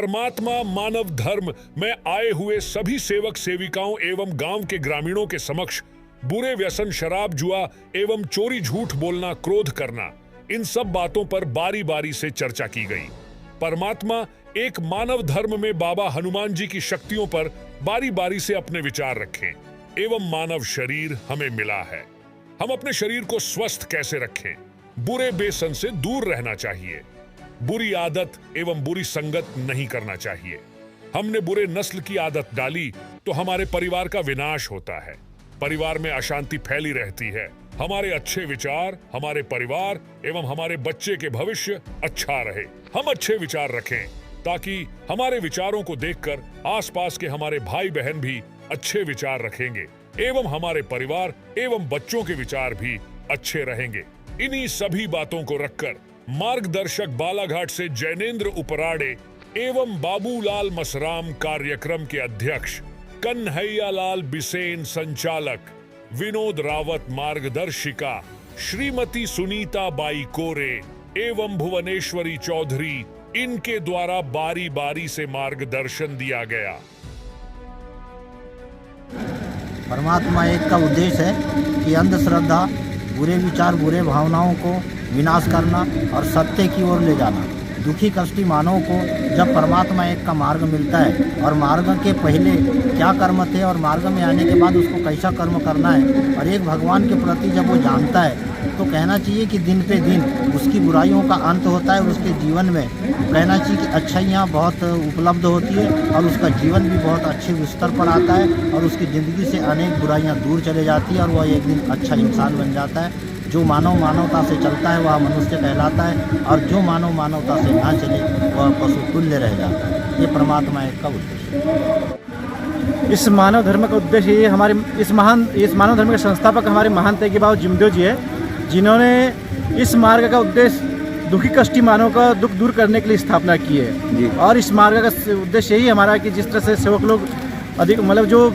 परमात्मा मानव धर्म में आए हुए सभी सेवक सेविकाओं एवं गांव के ग्रामीणों के समक्ष बुरे व्यसन, शराब, जुआ एवं चोरी, झूठ बोलना, क्रोध करना, इन सब बातों पर बारी बारी से चर्चा की गई। परमात्मा एक मानव धर्म में बाबा हनुमान जी की शक्तियों पर बारी बारी से अपने विचार रखें एवं मानव शरीर हमें मिला है, हम अपने शरीर को स्वस्थ कैसे रखें। बुरे व्यसन से दूर रहना चाहिए, बुरी आदत एवं बुरी संगत नहीं करना चाहिए। हमने बुरे नस्ल की आदत डाली तो हमारे परिवार का विनाश होता है, परिवार में अशांति फैली रहती है। हमारे अच्छे विचार हमारे परिवार एवं हमारे बच्चे के भविष्य अच्छा रहे। हम अच्छे विचार रखें ताकि हमारे विचारों को देखकर आसपास के हमारे भाई बहन भी अच्छे विचार रखेंगे एवं हमारे परिवार एवं बच्चों के विचार भी अच्छे रहेंगे। इन्हीं सभी बातों को रखकर मार्गदर्शक बालाघाट से जैनेन्द्र उपराड़े एवं बाबूलाल मसराम कार्यक्रम के अध्यक्ष, कन्हैयालाल बिसेन संचालक, विनोद रावत मार्गदर्शिका, श्रीमती सुनीता बाई कोरे एवं भुवनेश्वरी चौधरी, इनके द्वारा बारी बारी से मार्गदर्शन दिया गया। परमात्मा एक का उद्देश्य है कि अंधश्रद्धा, बुरे विचार, बुरे भावनाओं को विनाश करना और सत्य की ओर ले जाना। दुखी कष्टी मानव को जब परमात्मा एक का मार्ग मिलता है और मार्ग के पहले क्या कर्म थे और मार्ग में आने के बाद उसको कैसा कर्म करना है और एक भगवान के प्रति जब वो जानता है तो कहना चाहिए कि दिन पे दिन उसकी बुराइयों का अंत होता है और उसके जीवन में कहना चाहिए कि अच्छाइयाँ बहुत उपलब्ध होती है और उसका जीवन भी बहुत अच्छे स्तर पर आता है और उसकी ज़िंदगी से अनेक बुराइयाँ दूर चले जाती है और वह एक दिन अच्छा इंसान बन जाता है। जो मानव मानवता से चलता है वह मनुष्य कहलाता है और जो मानव मानवता से ना चले वह पशु तुल्य रह जाता है। ये परमात्मा एक का उद्देश्य है। इस मानव धर्म का उद्देश्य ये हमारे इस मानव धर्म के संस्थापक हमारे महान तेगी बाबा जिमदेव जी है, जिन्होंने इस मार्ग का उद्देश्य दुखी कष्टी मानव का दुख दूर करने के लिए स्थापना की है। और इस मार्ग का उद्देश्य यही हमारा कि जिस तरह से सेवक लोग अधिक जो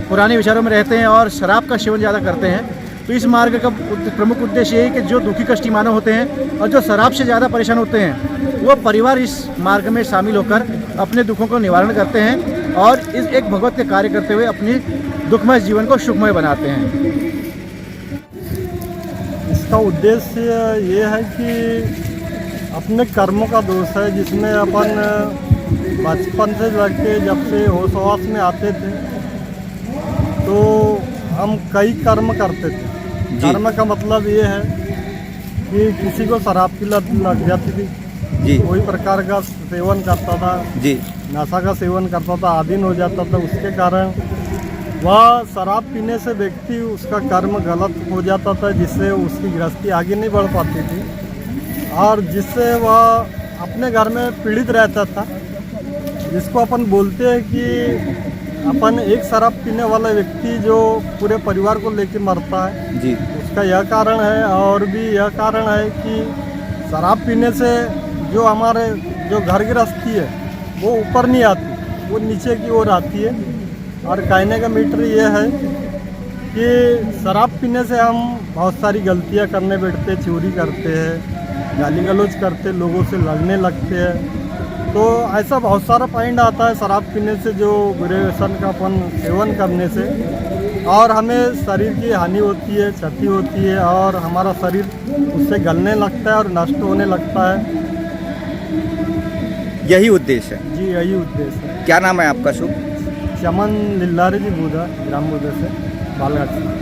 पुराने विचारों में रहते हैं और शराब का सेवन ज़्यादा करते हैं, तो इस मार्ग का प्रमुख उद्देश्य यही कि जो दुखी कष्टी मानव होते हैं और जो शराब से ज़्यादा परेशान होते हैं वो परिवार इस मार्ग में शामिल होकर अपने दुखों को निवारण करते हैं और इस एक भगवत के कार्य करते हुए अपनी दुखमय जीवन को सुखमय बनाते हैं। इसका उद्देश्य ये है कि अपने कर्मों का दोष है, जिसमें अपन बचपन से लड़के जब से होश हवास में आते थे तो हम कई कर्म करते थे। कर्म का मतलब ये है कि किसी को शराब की लत लग जाती थी जी, कोई प्रकार का सेवन करता था जी, नशा का सेवन करता था, आदीन हो जाता था। उसके कारण वह शराब पीने से व्यक्ति उसका कर्म गलत हो जाता था, जिससे उसकी गृहस्थी आगे नहीं बढ़ पाती थी और जिससे वह अपने घर में पीड़ित रहता था। जिसको अपन बोलते हैं कि अपन एक शराब पीने वाला व्यक्ति जो पूरे परिवार को लेकर मरता है जी, उसका यह कारण है। और भी यह कारण है कि शराब पीने से जो हमारे जो घर गृहस्थी है वो ऊपर नहीं आती, वो नीचे की ओर आती है। और कहने का मीटर ये है कि शराब पीने से हम बहुत सारी गलतियां करने बैठते, चोरी करते हैं, गाली गलौज करते, लोगों से लड़ने लगते हैं। तो ऐसा बहुत सारा पॉइंट आता है शराब पीने से, जो बुरे व्यसन का अपन सेवन करने से, और हमें शरीर की हानि होती है, क्षति होती है और हमारा शरीर उससे गलने लगता है और नष्ट होने लगता है। यही उद्देश्य है जी, यही उद्देश्य है। क्या नाम है आपका? शुभ चमन लिल्लारे जी बूधा, ग्राम बूधा से, बालाघाट से।